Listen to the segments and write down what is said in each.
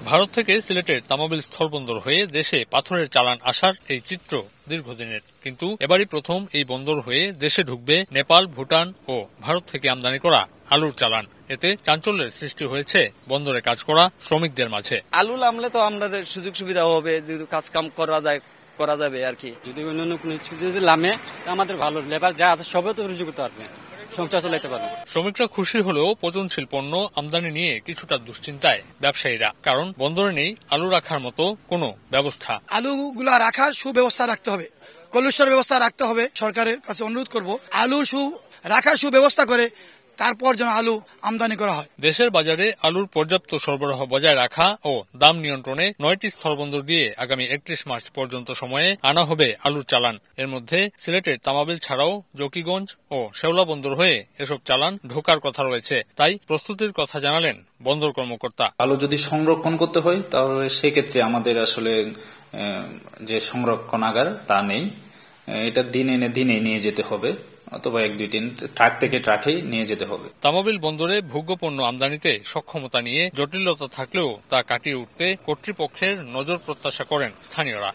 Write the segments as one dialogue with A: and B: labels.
A: ভারত থেকে সিলেটের তামাবিল স্থলবন্দর হয়ে দেশে পাথরের চালান আসার এই চিত্র দীর্ঘদিনের, কিন্তু এবারই প্রথম এই বন্দর হয়ে দেশে ঢুকবে নেপাল, ভুটান ও ভারত থেকে আমদানি করা আলুর চালান। এতে চাঞ্চল্যের সৃষ্টি হয়েছে বন্দরে কাজ করা শ্রমিকদের মাঝে।
B: আলু নামলে তো আমাদের সুযোগ সুবিধা হবে, যেহেতু কাজ কাম করা যাবে আর কি। যদি অন্যান্য কোনো যদি নামে আমাদের ভালো, লেবার যা আছে সবে তো রুজু করতে পারবে, সংসার চালাতে পারবে।
A: শ্রমিকরা খুশি হলেও পচনশীল পণ্য আমদানি নিয়ে কিছুটা দুশ্চিন্তায় ব্যবসায়ীরা, কারণ বন্দরে নেই আলু রাখার মতো কোনো ব্যবস্থা।
C: আলুগুলা রাখার সুব্যবস্থা রাখতে হবে, কলুষের ব্যবস্থা রাখতে হবে। সরকারের কাছে অনুরোধ করব, আলু রাখার সুব্যবস্থা করে তারপর যেন আলু আমদানি করা হয়।
A: দেশের বাজারে আলুর পর্যাপ্ত সরবরাহ বজায় রাখা ও দাম নিয়ন্ত্রণে 9টি স্থলবন্দর দিয়ে আগামী 31 মার্চ পর্যন্ত সময়ে আনা হবে আলুর চালান। এর মধ্যে সিলেটের তামাবিল ছাড়াও জকিগঞ্জ ও শেওলা বন্দর হয়ে এসব চালান ঢোকার কথা রয়েছে। তাই প্রস্তুতির কথা জানালেন বন্দর কর্মকর্তা।
D: আলু যদি সংরক্ষণ করতে হয় তাহলে সেক্ষেত্রে আমাদের আসলে যে সংরক্ষণাগার তা নেই, এটা দিন এনে দিনে নিয়ে যেতে হবে, অথবা 1-2 দিন ট্রাক থেকে ট্রাকেই নিয়ে যেতে হবে।
A: তামাবিল বন্দরে ভোগ্যপণ্য আমদানিতে সক্ষমতা নিয়ে জটিলতা থাকলেও তা কাটিয়ে উঠতে কর্তৃপক্ষের নজর প্রত্যাশা করেন স্থানীয়রা।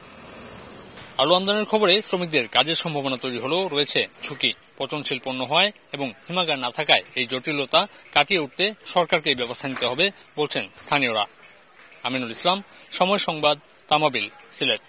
A: আলু আমদানির খবরে শ্রমিকদের কাজের সম্ভাবনা তৈরি হলেও রয়েছে ঝুঁকি। পচনশীল পণ্য হয় এবং হিমাগার না থাকায় এই জটিলতা কাটিয়ে উঠতে সরকারকে ব্যবস্থা নিতে হবে বলছেন স্থানীয়রা। আমিনুল ইসলাম, সময় সংবাদ, তামাবিল, সিলেট।